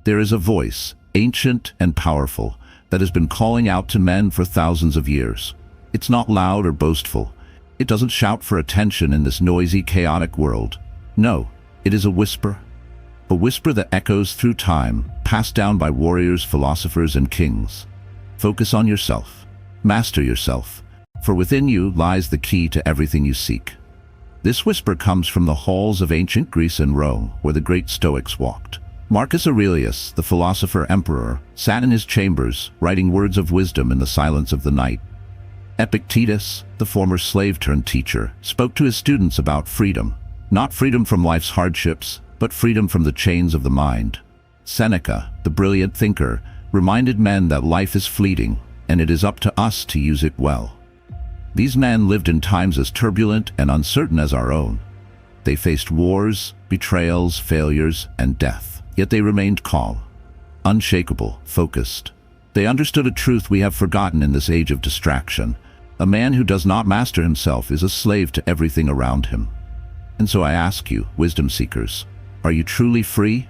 There is a voice, ancient and powerful, that has been calling out to men for thousands of years. It's not loud or boastful. It doesn't shout for attention in this noisy, chaotic world. No, it is a whisper that echoes through time, passed down by warriors, philosophers, and kings. Focus on yourself. Master yourself, for within you lies the key to everything you seek. This whisper comes from the halls of ancient Greece and Rome, where the great Stoics walked. Marcus Aurelius, the philosopher emperor, sat in his chambers, writing words of wisdom in the silence of the night. Epictetus, the former slave-turned-teacher, spoke to his students about freedom. Not freedom from life's hardships, but freedom from the chains of the mind. Seneca, the brilliant thinker, reminded men that life is fleeting, and it is up to us to use it well. These men lived in times as turbulent and uncertain as our own. They faced wars, betrayals, failures, and death, yet they remained calm, unshakable, focused. They understood a truth we have forgotten in this age of distraction. A man who does not master himself is a slave to everything around him. And so I ask you, wisdom seekers, are you truly free?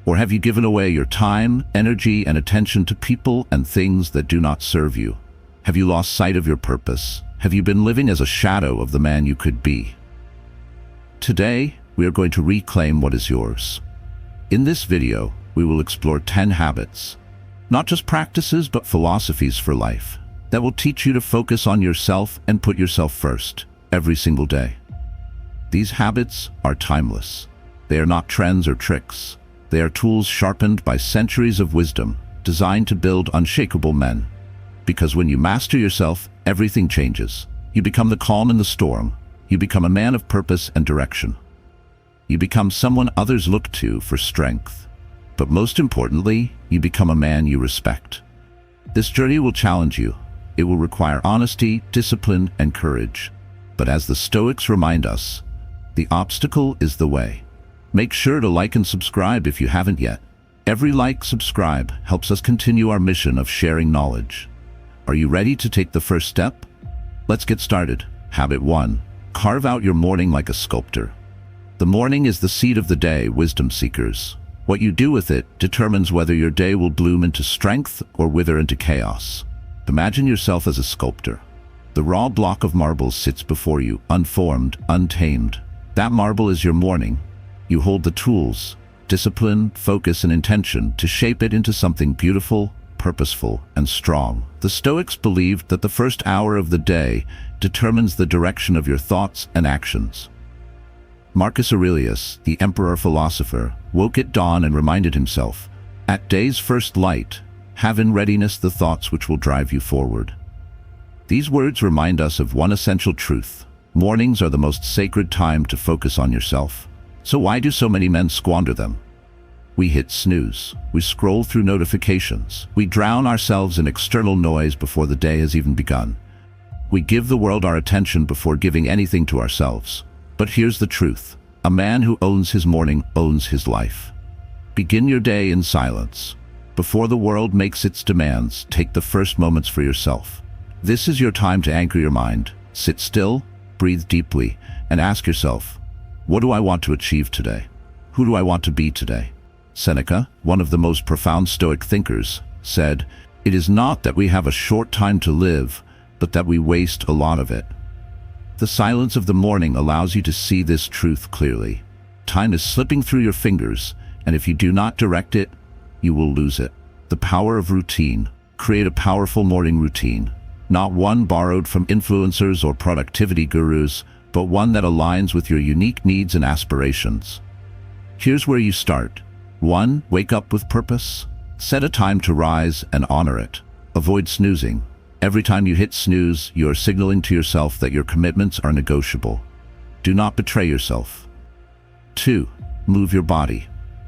Or have you given away your time, energy, and attention to people and things that do not serve you? Have you lost sight of your purpose? Have you been living as a shadow of the man you could be? Today, we are going to reclaim what is yours. In this video, we will explore 10 habits, not just practices but philosophies for life, that will teach you to focus on yourself and put yourself first every single day. These habits are timeless. They are not trends or tricks. They are tools sharpened by centuries of wisdom, designed to build unshakable men. Because when you master yourself, everything changes. You become the calm in the storm. You become a man of purpose and direction. You become someone others look to for strength. But most importantly, you become a man you respect. This journey will challenge you. It will require honesty, discipline, and courage. But as the Stoics remind us, the obstacle is the way. Make sure to like and subscribe if you haven't yet. Every like, subscribe helps us continue our mission of sharing knowledge. Are you ready to take the first step? Let's get started. Habit 1. Carve out your morning like a sculptor. The morning is the seed of the day, wisdom seekers. What you do with it determines whether your day will bloom into strength or wither into chaos. Imagine yourself as a sculptor. The raw block of marble sits before you, unformed, untamed. That marble is your morning. You hold the tools, discipline, focus, and intention to shape it into something beautiful, purposeful, and strong. The Stoics believed that the first hour of the day determines the direction of your thoughts and actions. Marcus Aurelius, the emperor philosopher, woke at dawn and reminded himself, "At day's first light, have in readiness the thoughts which will drive you forward." These words remind us of one essential truth. Mornings are the most sacred time to focus on yourself. So why do so many men squander them? We hit snooze. We scroll through notifications. We drown ourselves in external noise before the day has even begun. We give the world our attention before giving anything to ourselves. But here's the truth. A man who owns his morning owns his life. Begin your day in silence. Before the world makes its demands, take the first moments for yourself. This is your time to anchor your mind. Sit still, breathe deeply, and ask yourself, what do I want to achieve today? Who do I want to be today? Seneca, one of the most profound Stoic thinkers, said, "It is not that we have a short time to live, but that we waste a lot of it." The silence of the morning allows you to see this truth clearly. Time is slipping through your fingers, and if you do not direct it, you will lose it. The power of routine. Create a powerful morning routine. Not one borrowed from influencers or productivity gurus, but one that aligns with your unique needs and aspirations. Here's where you start. 1. Wake up with purpose. Set a time to rise and honor it. Avoid snoozing. Every time you hit snooze, you are signaling to yourself that your commitments are negotiable. Do not betray yourself. 2. Move your body.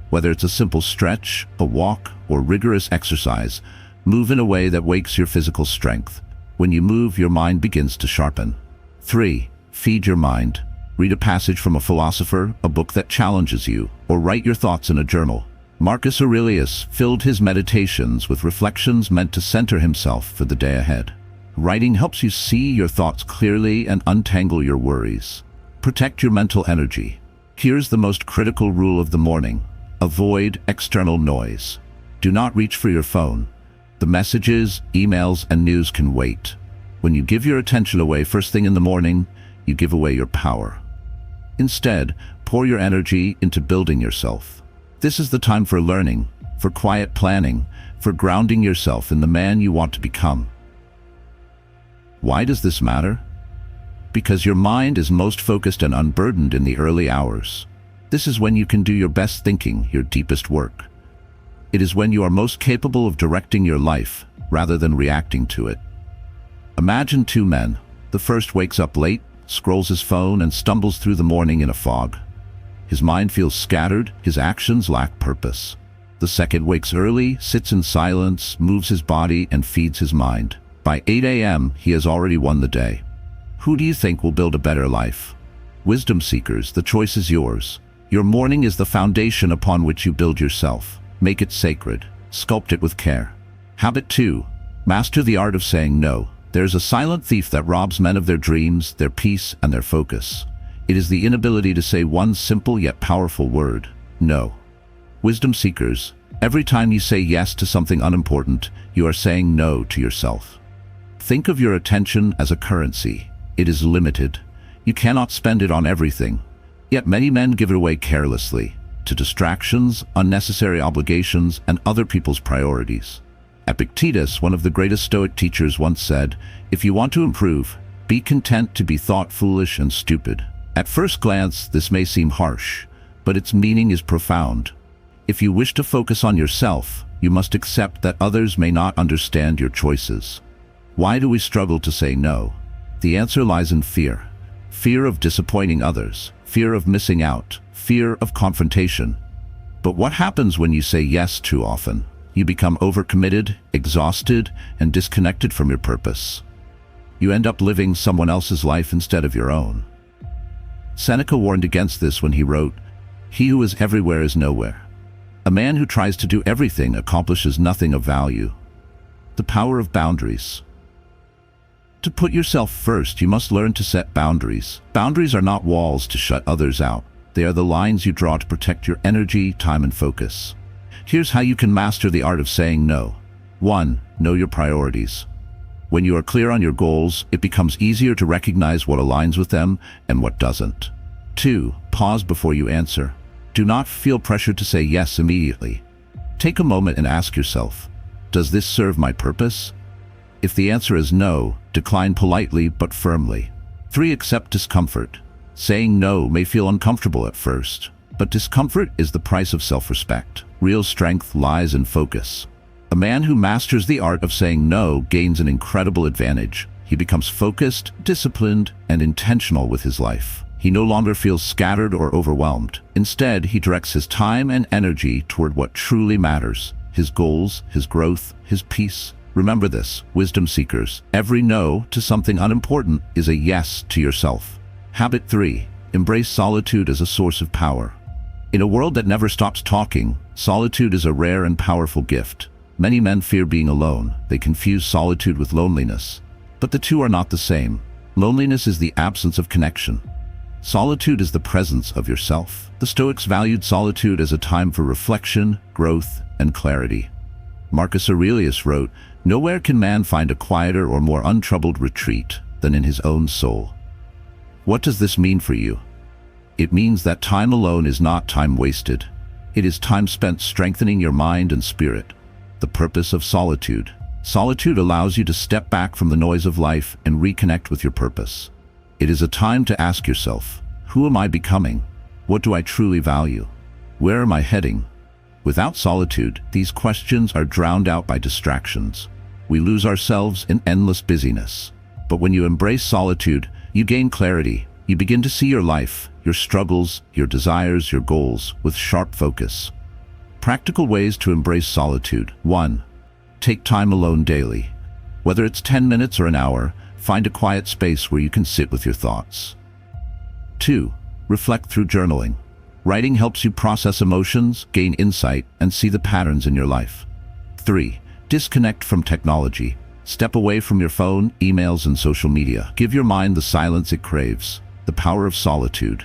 Whether it's a simple stretch, a walk, or rigorous exercise, move in a way that wakes your physical strength. When you move, your mind begins to sharpen. 3. Feed your mind. Read a passage from a philosopher, a book that challenges you, or write your thoughts in a journal. Marcus Aurelius filled his meditations with reflections meant to center himself for the day ahead. Writing helps you see your thoughts clearly and untangle your worries. Protect your mental energy. Here's the most critical rule of the morning. Avoid external noise. Do not reach for your phone. The messages, emails, and news can wait. When you give your attention away first thing in the morning, you give away your power. Instead, pour your energy into building yourself. This is the time for learning, for quiet planning, for grounding yourself in the man you want to become. Why does this matter? Because your mind is most focused and unburdened in the early hours. This is when you can do your best thinking, your deepest work. It is when you are most capable of directing your life, rather than reacting to it. Imagine two men. The first wakes up late, scrolls his phone, and stumbles through the morning in a fog. His mind feels scattered, his actions lack purpose. The second wakes early, sits in silence, moves his body, and feeds his mind. By 8 a.m., he has already won the day. Who do you think will build a better life? Wisdom seekers, the choice is yours. Your morning is the foundation upon which you build yourself. Make it sacred. Sculpt it with care. Habit 2. Master the art of saying no. There's a silent thief that robs men of their dreams, their peace, and their focus. It is the inability to say one simple yet powerful word: no. Wisdom seekers, every time you say yes to something unimportant, you are saying no to yourself. Think of your attention as a currency. It is limited. You cannot spend it on everything. Yet many men give it away carelessly, to distractions, unnecessary obligations, and other people's priorities. Epictetus, one of the greatest Stoic teachers, once said, "If you want to improve, be content to be thought foolish and stupid." At first glance, this may seem harsh, but its meaning is profound. If you wish to focus on yourself, you must accept that others may not understand your choices. Why do we struggle to say no? The answer lies in fear. Fear of disappointing others, fear of missing out, fear of confrontation. But what happens when you say yes too often? You become overcommitted, exhausted, and disconnected from your purpose. You end up living someone else's life instead of your own. Seneca warned against this when he wrote, "He who is everywhere is nowhere. A man who tries to do everything accomplishes nothing of value." The power of boundaries. To put yourself first, you must learn to set boundaries. Boundaries are not walls to shut others out. They are the lines you draw to protect your energy, time, and focus. Here's how you can master the art of saying no. 1. Know your priorities. When you are clear on your goals, it becomes easier to recognize what aligns with them and what doesn't. 2. Pause before you answer. Do not feel pressured to say yes immediately. Take a moment and ask yourself, does this serve my purpose? If the answer is no, decline politely but firmly. 3. Accept discomfort. Saying no may feel uncomfortable at first, but discomfort is the price of self-respect. Real strength lies in focus. A man who masters the art of saying no gains an incredible advantage. He becomes focused, disciplined, and intentional with his life. He no longer feels scattered or overwhelmed. Instead, he directs his time and energy toward what truly matters: his goals, his growth, his peace. Remember this, wisdom seekers. Every no to something unimportant is a yes to yourself. Habit 3. Embrace solitude as a source of power. In a world that never stops talking, solitude is a rare and powerful gift. Many men fear being alone. They confuse solitude with loneliness. But the two are not the same. Loneliness is the absence of connection. Solitude is the presence of yourself. The Stoics valued solitude as a time for reflection, growth, and clarity. Marcus Aurelius wrote, "Nowhere can man find a quieter or more untroubled retreat than in his own soul." What does this mean for you? It means that time alone is not time wasted. It is time spent strengthening your mind and spirit. The purpose of solitude. Solitude allows you to step back from the noise of life and reconnect with your purpose. It is a time to ask yourself, who am I becoming? What do I truly value? Where am I heading? Without solitude, these questions are drowned out by distractions. We lose ourselves in endless busyness. But when you embrace solitude, you gain clarity. You begin to see your life, your struggles, your desires, your goals with sharp focus. Practical ways to embrace solitude. 1. Take time alone daily. Whether it's 10 minutes or an hour, find a quiet space where you can sit with your thoughts. 2. Reflect through journaling. Writing helps you process emotions, gain insight, and see the patterns in your life. 3. Disconnect from technology. Step away from your phone, emails, and social media. Give your mind the silence it craves. The power of solitude.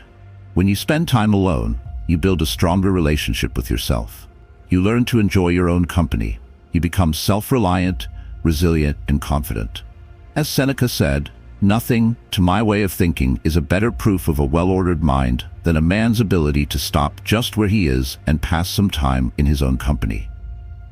When you spend time alone, you build a stronger relationship with yourself. You learn to enjoy your own company. You become self-reliant, resilient, and confident. As Seneca said, "Nothing, to my way of thinking, is a better proof of a well-ordered mind than a man's ability to stop just where he is and pass some time in his own company."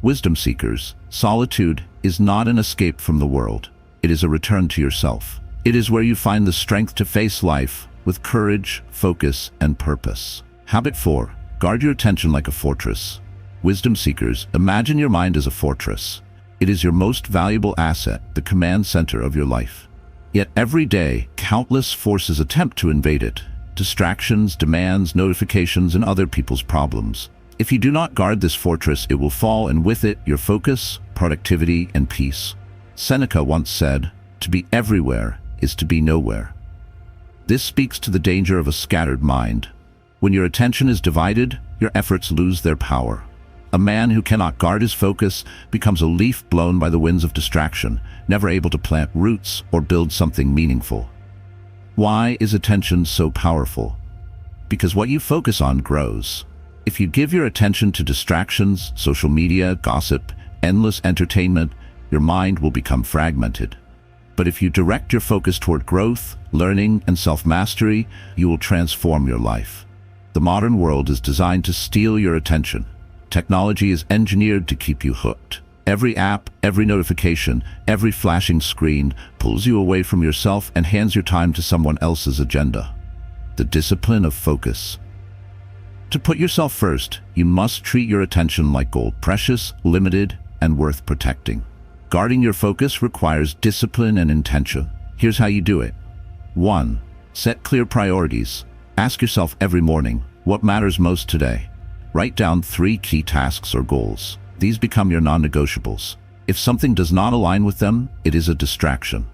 Wisdom seekers, solitude is not an escape from the world. It is a return to yourself. It is where you find the strength to face life with courage, focus, and purpose. Habit 4. Guard your attention like a fortress. Wisdom seekers, imagine your mind as a fortress. It is your most valuable asset, the command center of your life. Yet every day, countless forces attempt to invade it. Distractions, demands, notifications, and other people's problems. If you do not guard this fortress, it will fall, and with it, your focus, productivity, and peace. Seneca once said, "To be everywhere is to be nowhere." This speaks to the danger of a scattered mind. When your attention is divided, your efforts lose their power. A man who cannot guard his focus becomes a leaf blown by the winds of distraction, never able to plant roots or build something meaningful. Why is attention so powerful? Because what you focus on grows. If you give your attention to distractions, social media, gossip, endless entertainment, your mind will become fragmented. But if you direct your focus toward growth, learning, and self-mastery, you will transform your life. The modern world is designed to steal your attention. Technology is engineered to keep you hooked. Every app, every notification, every flashing screen pulls you away from yourself and hands your time to someone else's agenda. The discipline of focus. To put yourself first, you must treat your attention like gold, precious, limited, and worth protecting. Guarding your focus requires discipline and intention. Here's how you do it. 1. Set clear priorities. Ask yourself every morning, what matters most today? Write down 3 key tasks or goals. These become your non-negotiables. If something does not align with them, it is a distraction.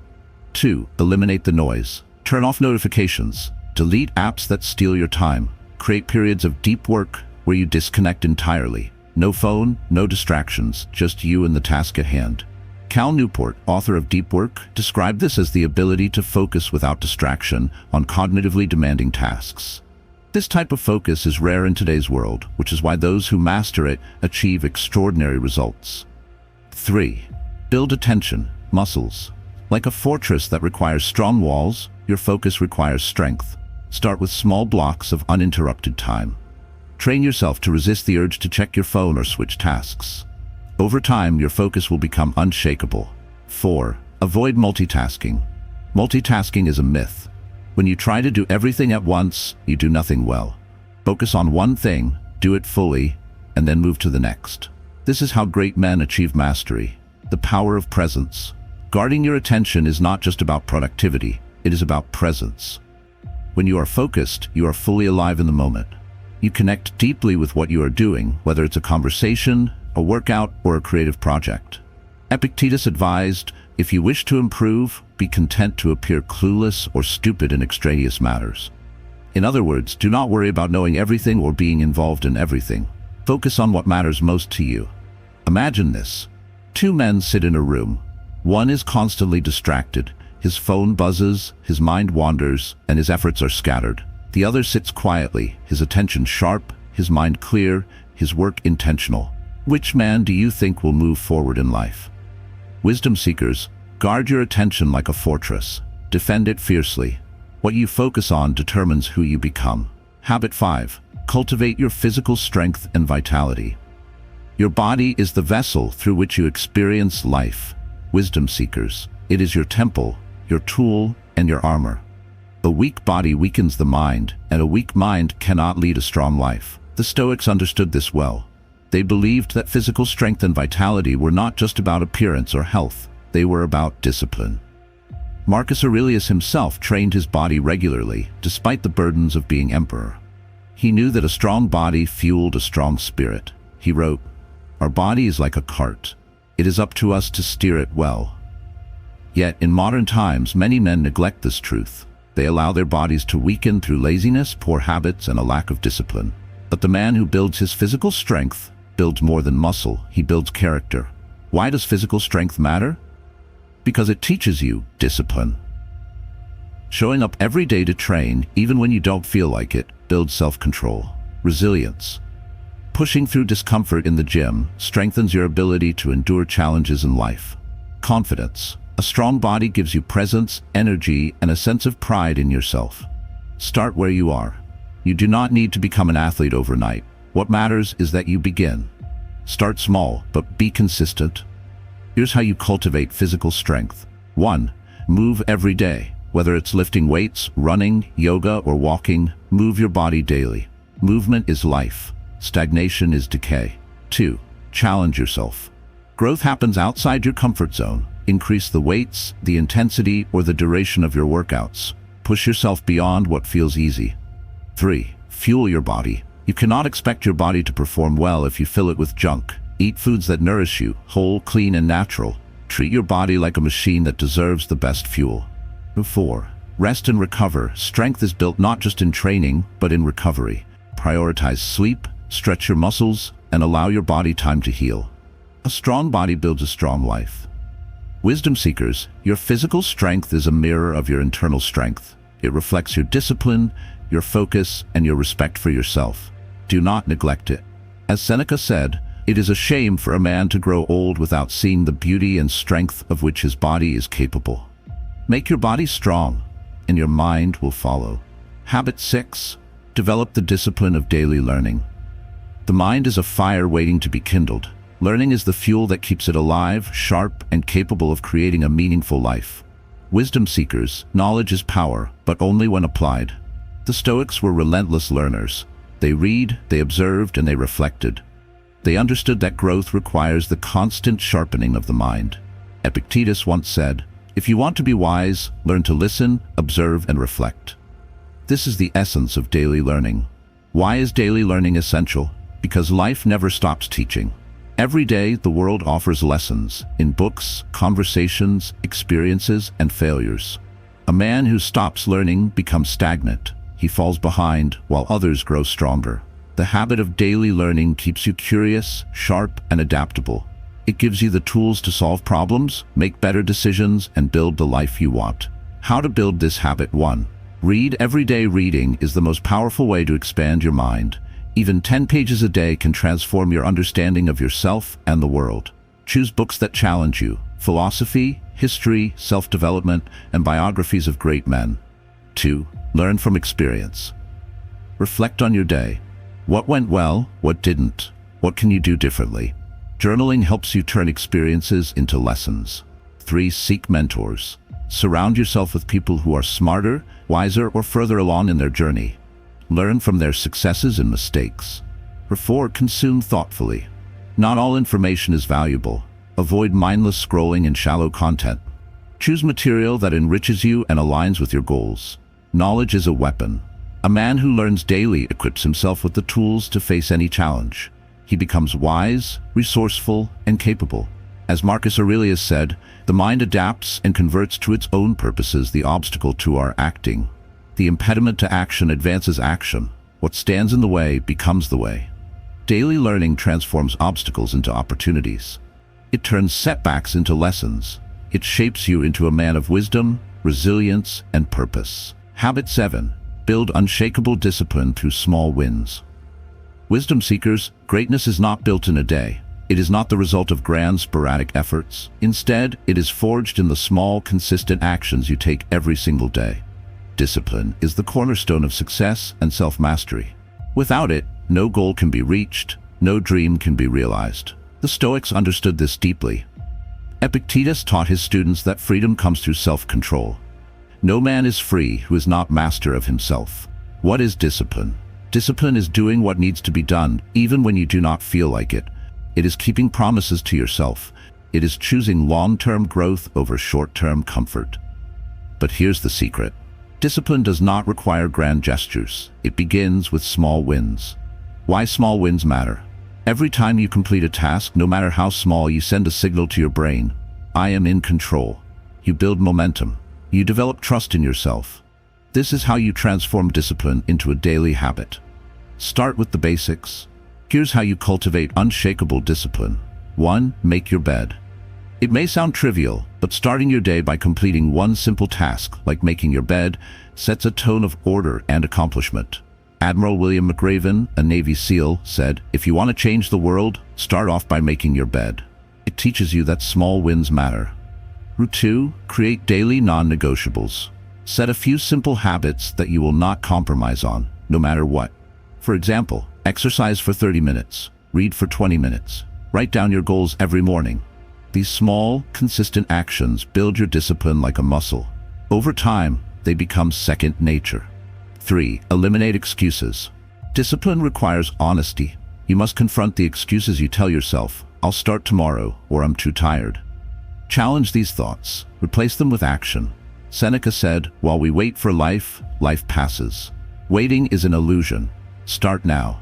2. Eliminate the noise. Turn off notifications. Delete apps that steal your time. Create periods of deep work where you disconnect entirely. No phone, no distractions, just you and the task at hand. Cal Newport, author of Deep Work, described this as the ability to focus without distraction on cognitively demanding tasks. This type of focus is rare in today's world, which is why those who master it achieve extraordinary results. 3. Build attention, muscles. Like a fortress that requires strong walls, your focus requires strength. Start with small blocks of uninterrupted time. Train yourself to resist the urge to check your phone or switch tasks. Over time, your focus will become unshakable. 4. Avoid multitasking. Multitasking is a myth. When you try to do everything at once, you do nothing well. Focus on one thing, do it fully, and then move to the next. This is how great men achieve mastery. The power of presence. Guarding your attention is not just about productivity, it is about presence. When you are focused, you are fully alive in the moment. You connect deeply with what you are doing, whether it's a conversation, a workout, or a creative project. Epictetus advised, if you wish to improve, be content to appear clueless or stupid in extraneous matters. In other words, do not worry about knowing everything or being involved in everything. Focus on what matters most to you. Imagine this. 2 men sit in a room. One is constantly distracted. His phone buzzes, his mind wanders, and his efforts are scattered. The other sits quietly, his attention sharp, his mind clear, his work intentional. Which man do you think will move forward in life? Wisdom seekers, guard your attention like a fortress. Defend it fiercely. What you focus on determines who you become. Habit 5. Cultivate your physical strength and vitality. Your body is the vessel through which you experience life. Wisdom seekers, it is your temple, your tool, and your armor. A weak body weakens the mind, and a weak mind cannot lead a strong life. The Stoics understood this well. They believed that physical strength and vitality were not just about appearance or health, they were about discipline. Marcus Aurelius himself trained his body regularly, despite the burdens of being emperor. He knew that a strong body fueled a strong spirit. He wrote, "Our body is like a cart. It is up to us to steer it well." Yet, in modern times, many men neglect this truth. They allow their bodies to weaken through laziness, poor habits, and a lack of discipline. But the man who builds his physical strength builds more than muscle, he builds character. Why does physical strength matter? Because it teaches you discipline. Showing up every day to train, even when you don't feel like it, builds self-control. Resilience. Pushing through discomfort in the gym strengthens your ability to endure challenges in life. Confidence. A strong body gives you presence, energy, and a sense of pride in yourself. Start where you are. You do not need to become an athlete overnight. What matters is that you begin. Start small, but be consistent. Here's how you cultivate physical strength. 1. Move every day. Whether it's lifting weights, running, yoga, or walking, move your body daily. Movement is life. Stagnation is decay. 2. Challenge yourself. Growth happens outside your comfort zone. Increase the weights, the intensity, or the duration of your workouts. Push yourself beyond what feels easy. 3. Fuel your body. You cannot expect your body to perform well if you fill it with junk. Eat foods that nourish you, whole, clean, and natural. Treat your body like a machine that deserves the best fuel. 4. Rest and recover. Strength is built not just in training, but in recovery. Prioritize sleep, stretch your muscles, and allow your body time to heal. A strong body builds a strong life. Wisdom seekers, your physical strength is a mirror of your internal strength. It reflects your discipline, your focus, and your respect for yourself. Do not neglect it. As Seneca said, it is a shame for a man to grow old without seeing the beauty and strength of which his body is capable. Make your body strong, and your mind will follow. Habit 6. Develop the discipline of daily learning. The mind is a fire waiting to be kindled. Learning is the fuel that keeps it alive, sharp, and capable of creating a meaningful life. Wisdom seekers, knowledge is power, but only when applied. The Stoics were relentless learners. They read, they observed, and they reflected. They understood that growth requires the constant sharpening of the mind. Epictetus once said, "If you want to be wise, learn to listen, observe, and reflect." This is the essence of daily learning. Why is daily learning essential? Because life never stops teaching. Every day, the world offers lessons in books, conversations, experiences, and failures. A man who stops learning becomes stagnant. He falls behind while others grow stronger. The habit of daily learning keeps you curious, sharp, and adaptable. It gives you the tools to solve problems, make better decisions, and build the life you want. How to build this habit? 1. Read every day. Reading is the most powerful way to expand your mind. Even 10 pages a day can transform your understanding of yourself and the world. Choose books that challenge you: philosophy, history, self-development, and biographies of great men. 2. Learn from experience. Reflect on your day. What went well? What didn't? What can you do differently? Journaling helps you turn experiences into lessons. 3. Seek mentors. Surround yourself with people who are smarter, wiser, or further along in their journey. Learn from their successes and mistakes. 4. Consume thoughtfully. Not all information is valuable. Avoid mindless scrolling and shallow content. Choose material that enriches you and aligns with your goals. Knowledge is a weapon. A man who learns daily equips himself with the tools to face any challenge. He becomes wise, resourceful, and capable. As Marcus Aurelius said, the mind adapts and converts to its own purposes the obstacle to our acting. The impediment to action advances action. What stands in the way becomes the way. Daily learning transforms obstacles into opportunities. It turns setbacks into lessons. It shapes you into a man of wisdom, resilience, and purpose. Habit 7. Build unshakable discipline through small wins. Wisdom seekers, greatness is not built in a day. It is not the result of grand, sporadic efforts. Instead, it is forged in the small, consistent actions you take every single day. Discipline is the cornerstone of success and self-mastery. Without it, no goal can be reached, no dream can be realized. The Stoics understood this deeply. Epictetus taught his students that freedom comes through self-control. No man is free who is not master of himself. What is discipline? Discipline is doing what needs to be done, even when you do not feel like it. It is keeping promises to yourself. It is choosing long-term growth over short-term comfort. But here's the secret. Discipline does not require grand gestures. It begins with small wins. Why small wins matter? Every time you complete a task, no matter how small, you send a signal to your brain. I am in control. You build momentum. You develop trust in yourself. This is how you transform discipline into a daily habit. Start with the basics. Here's how you cultivate unshakable discipline. 1. Make your bed. It may sound trivial, but starting your day by completing one simple task, like making your bed, sets a tone of order and accomplishment. Admiral William McRaven, a Navy SEAL, said, "If you want to change the world, start off by making your bed." It teaches you that small wins matter. Route 2. Create daily non-negotiables. Set a few simple habits that you will not compromise on, no matter what. For example, exercise for 30 minutes, read for 20 minutes, write down your goals every morning. These small, consistent actions build your discipline like a muscle. Over time, they become second nature. 3. Eliminate excuses. Discipline requires honesty. You must confront the excuses you tell yourself, "I'll start tomorrow," or "I'm too tired." Challenge these thoughts. Replace them with action. Seneca said, "While we wait for life, life passes." Waiting is an illusion. Start now.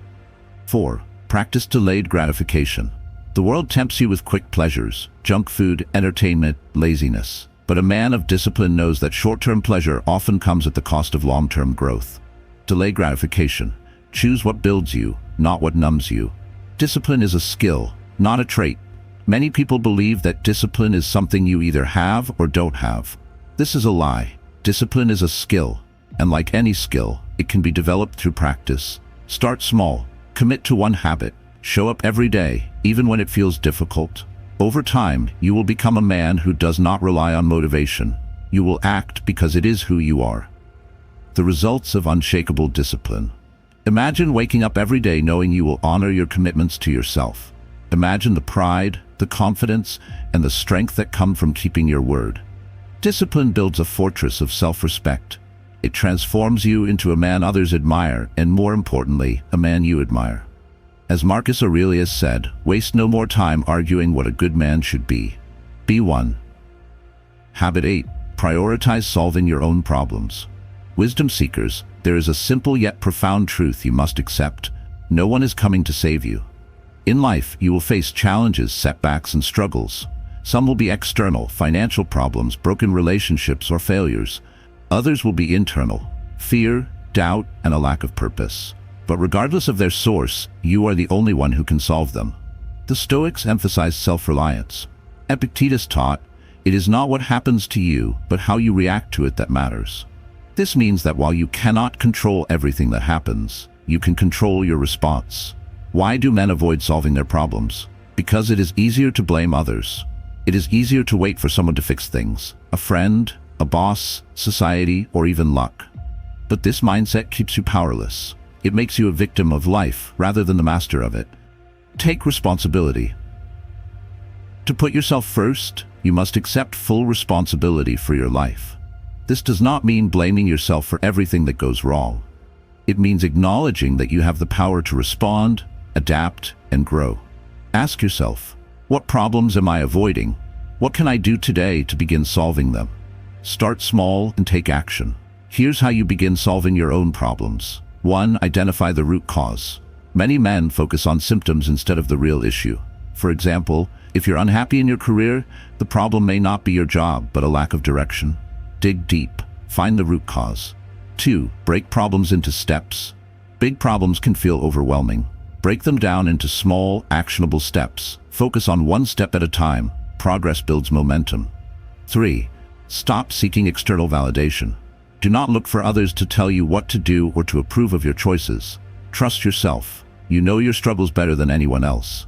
4. Practice delayed gratification. The world tempts you with quick pleasures, junk food, entertainment, laziness. But a man of discipline knows that short-term pleasure often comes at the cost of long-term growth. Delay gratification. Choose what builds you, not what numbs you. Discipline is a skill, not a trait. Many people believe that discipline is something you either have or don't have. This is a lie. Discipline is a skill, and like any skill, it can be developed through practice. Start small. Commit to one habit. Show up every day, even when it feels difficult. Over time, you will become a man who does not rely on motivation. You will act because it is who you are. The results of unshakable discipline. Imagine waking up every day knowing you will honor your commitments to yourself. Imagine the pride, the confidence, and the strength that come from keeping your word. Discipline builds a fortress of self-respect. It transforms you into a man others admire, and more importantly, a man you admire. As Marcus Aurelius said, "Waste no more time arguing what a good man should be. Be one." Habit 8. Prioritize solving your own problems. Wisdom seekers, there is a simple yet profound truth you must accept. No one is coming to save you. In life, you will face challenges, setbacks, and struggles. Some will be external, financial problems, broken relationships, or failures. Others will be internal, fear, doubt, and a lack of purpose. But regardless of their source, you are the only one who can solve them. The Stoics emphasized self-reliance. Epictetus taught, "It is not what happens to you, but how you react to it that matters." This means that while you cannot control everything that happens, you can control your response. Why do men avoid solving their problems? Because it is easier to blame others. It is easier to wait for someone to fix things, a friend, a boss, society, or even luck. But this mindset keeps you powerless. It makes you a victim of life rather than the master of it. Take responsibility. To put yourself first, you must accept full responsibility for your life. This does not mean blaming yourself for everything that goes wrong. It means acknowledging that you have the power to respond, adapt, and grow. Ask yourself, what problems am I avoiding? What can I do today to begin solving them? Start small and take action. Here's how you begin solving your own problems. 1. Identify the root cause. Many men focus on symptoms instead of the real issue. For example, if you're unhappy in your career, the problem may not be your job, but a lack of direction. Dig deep. Find the root cause. 2. Break problems into steps. Big problems can feel overwhelming. Break them down into small, actionable steps. Focus on one step at a time. Progress builds momentum. 3. Stop seeking external validation. Do not look for others to tell you what to do or to approve of your choices. Trust yourself. You know your struggles better than anyone else.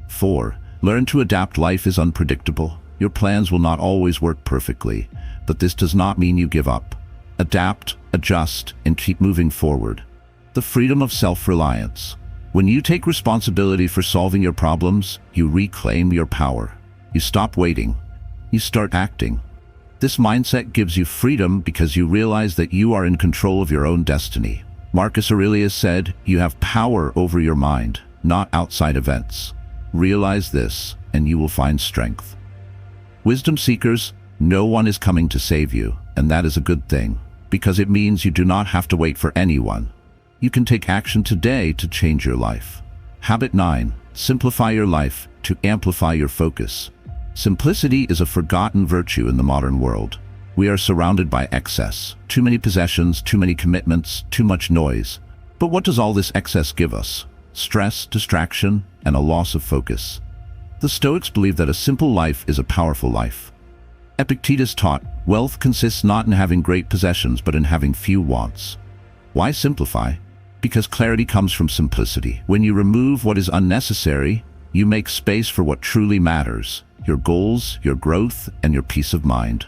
4. Learn to adapt. Life is unpredictable. Your plans will not always work perfectly, but this does not mean you give up. Adapt, adjust, and keep moving forward. The freedom of self-reliance. When you take responsibility for solving your problems, you reclaim your power. You stop waiting. You start acting. This mindset gives you freedom because you realize that you are in control of your own destiny. Marcus Aurelius said, "You have power over your mind, not outside events." Realize this, and you will find strength. Wisdom seekers, no one is coming to save you, and that is a good thing, because it means you do not have to wait for anyone. You can take action today to change your life. Habit 9. Simplify your life to amplify your focus. Simplicity is a forgotten virtue in the modern world. We are surrounded by excess, too many possessions, too many commitments, too much noise. But what does all this excess give us? Stress, distraction, and a loss of focus. The Stoics believe that a simple life is a powerful life. Epictetus taught, "Wealth consists not in having great possessions, but in having few wants." Why simplify? Because clarity comes from simplicity. When you remove what is unnecessary, you make space for what truly matters: your goals, your growth, and your peace of mind.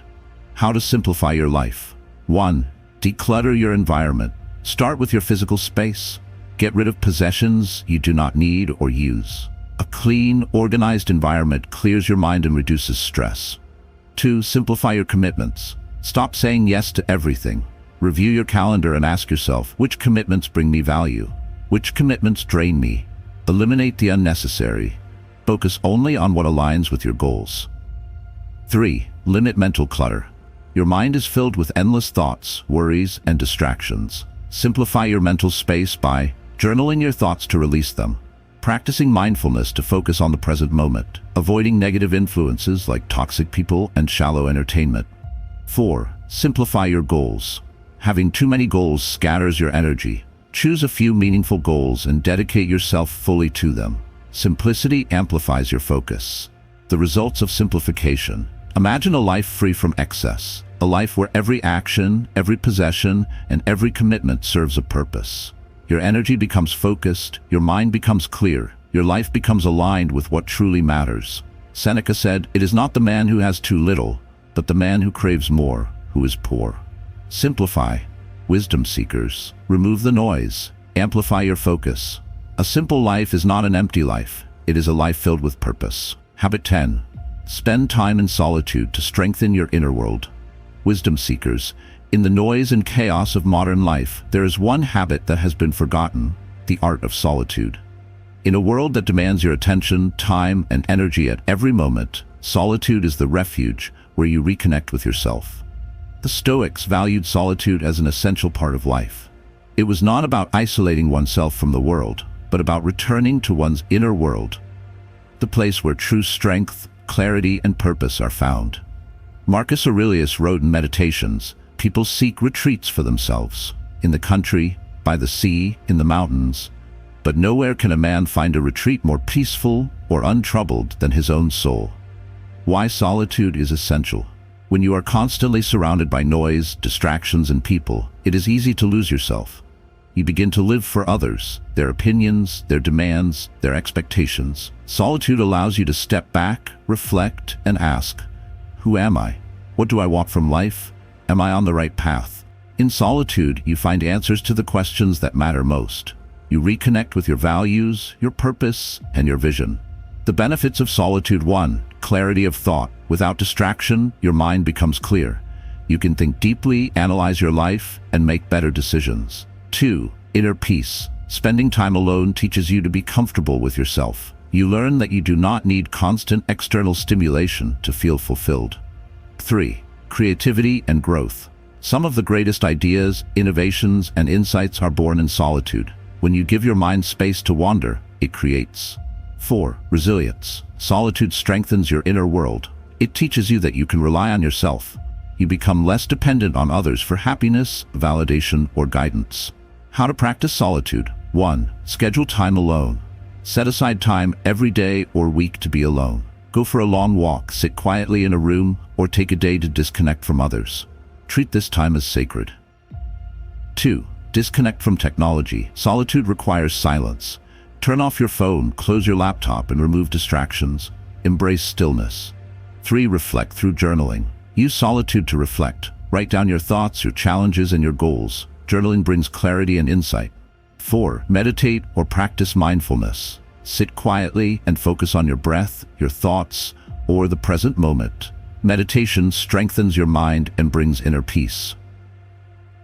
How to simplify your life. 1. Declutter your environment. Start with your physical space. Get rid of possessions you do not need or use. A clean, organized environment clears your mind and reduces stress. 2. Simplify your commitments. Stop saying yes to everything. Review your calendar and ask yourself, which commitments bring me value? Which commitments drain me? Eliminate the unnecessary. Focus only on what aligns with your goals. 3. Limit mental clutter. Your mind is filled with endless thoughts, worries, and distractions. Simplify your mental space by journaling your thoughts to release them, practicing mindfulness to focus on the present moment, avoiding negative influences like toxic people and shallow entertainment. 4. Simplify your goals. Having too many goals scatters your energy. Choose a few meaningful goals and dedicate yourself fully to them. Simplicity amplifies your focus. The results of simplification. Imagine a life free from excess, a life where every action, every possession, and every commitment serves a purpose. Your energy becomes focused, your mind becomes clear, your life becomes aligned with what truly matters. Seneca said, "It is not the man who has too little, but the man who craves more, who is poor." Simplify. Wisdom seekers. Remove the noise. Amplify your focus. A simple life is not an empty life. It is a life filled with purpose. Habit 10. Spend time in solitude to strengthen your inner world. Wisdom seekers. In the noise and chaos of modern life, there is one habit that has been forgotten: the art of solitude. In a world that demands your attention, time, and energy at every moment, solitude is the refuge where you reconnect with yourself. The Stoics valued solitude as an essential part of life. It was not about isolating oneself from the world, but about returning to one's inner world, the place where true strength, clarity, and purpose are found. Marcus Aurelius wrote in Meditations, "People seek retreats for themselves, in the country, by the sea, in the mountains, but nowhere can a man find a retreat more peaceful or untroubled than his own soul." Why solitude is essential. When you are constantly surrounded by noise, distractions, and people, it is easy to lose yourself. You begin to live for others, their opinions, their demands, their expectations. Solitude allows you to step back, reflect, and ask, who am I? What do I want from life? Am I on the right path? In solitude, you find answers to the questions that matter most. You reconnect with your values, your purpose, and your vision. The benefits of solitude. 1. Clarity of thought. Without distraction, your mind becomes clear. You can think deeply, analyze your life, and make better decisions. 2. Inner peace. Spending time alone teaches you to be comfortable with yourself. You learn that you do not need constant external stimulation to feel fulfilled. 3. Creativity and growth. Some of the greatest ideas, innovations, and insights are born in solitude. When you give your mind space to wander, it creates. 4. Resilience. Solitude strengthens your inner world. It teaches you that you can rely on yourself. You become less dependent on others for happiness, validation, or guidance. How to practice solitude. 1. Schedule time alone. Set aside time every day or week to be alone. Go for a long walk, sit quietly in a room, or take a day to disconnect from others. Treat this time as sacred. 2. Disconnect from technology. Solitude requires silence. Turn off your phone, close your laptop, and remove distractions. Embrace stillness. 3. Reflect through journaling. Use solitude to reflect. Write down your thoughts, your challenges, and your goals. Journaling brings clarity and insight. 4. Meditate or practice mindfulness. Sit quietly and focus on your breath, your thoughts, or the present moment. Meditation strengthens your mind and brings inner peace.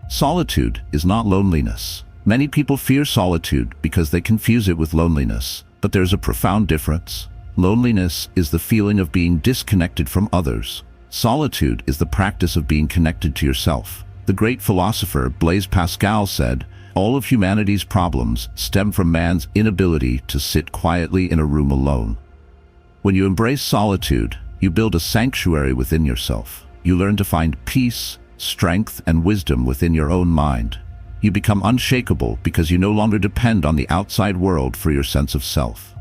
Solitude is not loneliness. Many people fear solitude because they confuse it with loneliness, but there's a profound difference. Loneliness is the feeling of being disconnected from others. Solitude is the practice of being connected to yourself. The great philosopher Blaise Pascal said, "All of humanity's problems stem from man's inability to sit quietly in a room alone." When you embrace solitude, you build a sanctuary within yourself. You learn to find peace, strength, and wisdom within your own mind. You become unshakable because you no longer depend on the outside world for your sense of self.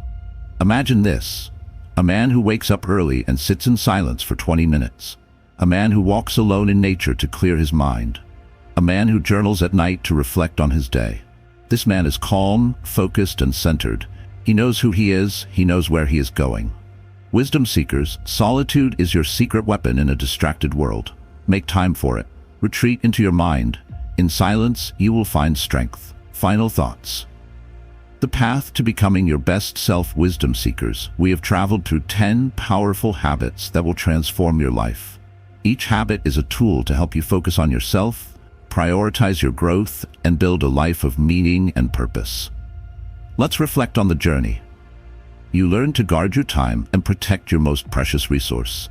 Imagine this: a man who wakes up early and sits in silence for 20 minutes. A man who walks alone in nature to clear his mind. A man who journals at night to reflect on his day. This man is calm, focused, and centered. He knows who he is, he knows where he is going. Wisdom seekers, solitude is your secret weapon in a distracted world. Make time for it. Retreat into your mind. In silence, you will find strength. Final thoughts. The path to becoming your best self, wisdom seekers. We have traveled through 10 powerful habits that will transform your life. Each habit is a tool to help you focus on yourself, prioritize your growth, and build a life of meaning and purpose. Let's reflect on the journey. You learned to guard your time and protect your most precious resource.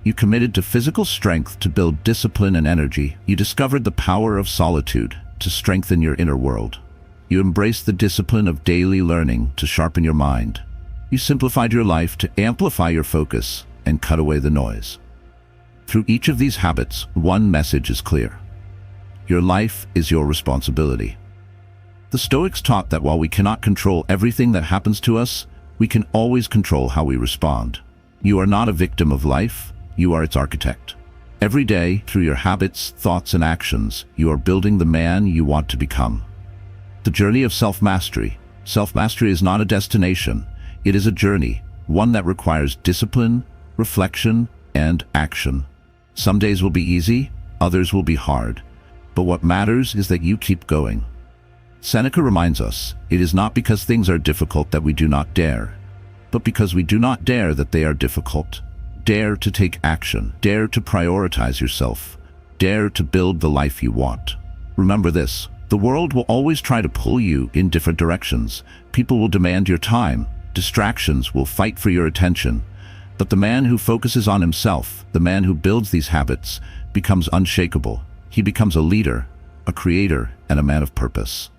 You committed to physical strength to build discipline and energy. You discovered the power of solitude to strengthen your inner world. You embraced the discipline of daily learning to sharpen your mind. You simplified your life to amplify your focus and cut away the noise. Through each of these habits, one message is clear. Your life is your responsibility. The Stoics taught that while we cannot control everything that happens to us, we can always control how we respond. You are not a victim of life, you are its architect. Every day, through your habits, thoughts, and actions, you are building the man you want to become. The journey of self-mastery. Self-mastery is not a destination, it is a journey, one that requires discipline, reflection, and action. Some days will be easy, others will be hard, but what matters is that you keep going. Seneca reminds us, it is not because things are difficult that we do not dare, but because we do not dare that they are difficult. Dare to take action, dare to prioritize yourself, dare to build the life you want. Remember this, the world will always try to pull you in different directions. People will demand your time, distractions will fight for your attention, but the man who focuses on himself, the man who builds these habits, becomes unshakable. He becomes a leader, a creator, and a man of purpose.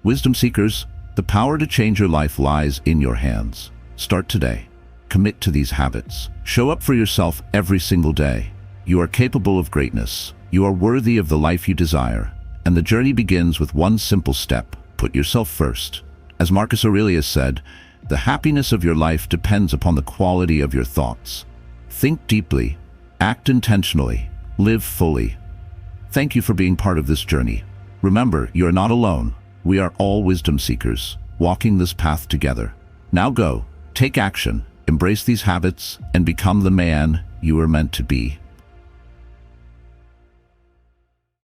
Wisdom seekers, the power to change your life lies in your hands. Start today. Commit to these habits. Show up for yourself every single day. You are capable of greatness. You are worthy of the life you desire. And the journey begins with one simple step. Put yourself first. As Marcus Aurelius said, the happiness of your life depends upon the quality of your thoughts. Think deeply. Act intentionally. Live fully. Thank you for being part of this journey. Remember, you are not alone. We are all wisdom seekers, walking this path together. Now go, take action, embrace these habits, and become the man you are meant to be.